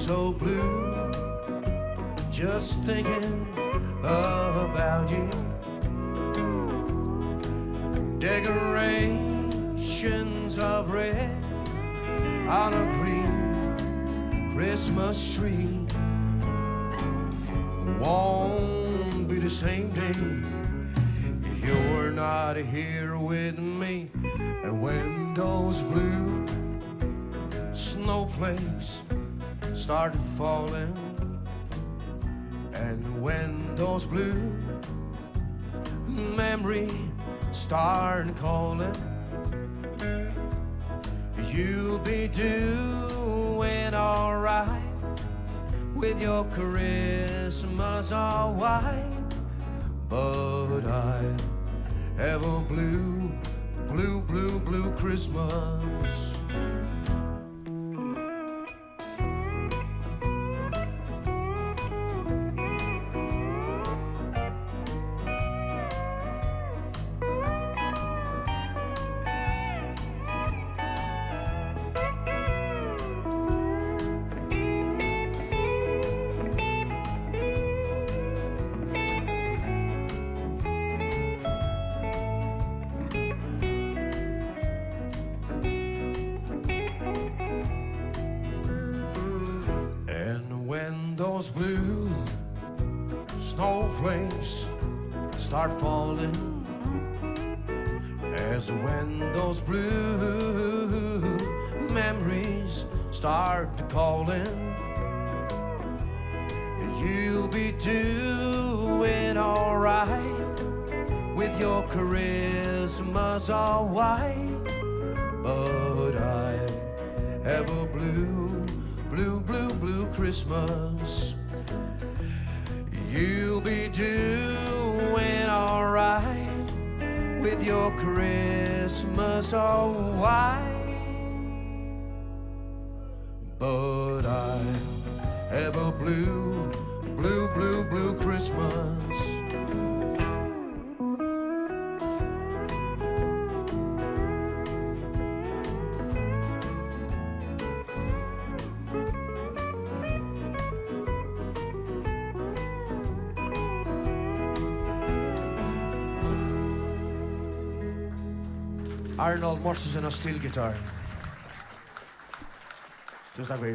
so blue, just thinking about you. Decorations of red on a green Christmas tree. Won't be the same day if you're not here with me. And when those blue snowflakes started falling, and when those blue memories start calling, you'll be doing alright with your Christmas all white. But I have a blue, blue, blue, blue Christmas. When those blue snowflakes start falling, as when those blue memories start calling, you'll be doing alright with your Christmas all white. But I have a blue, blue, blue, blue Christmas. You'll be doing alright with your Christmas all white. But I have a blue, blue, blue, blue Christmas. Arnold Mortensen og steel guitar. Tusen takk for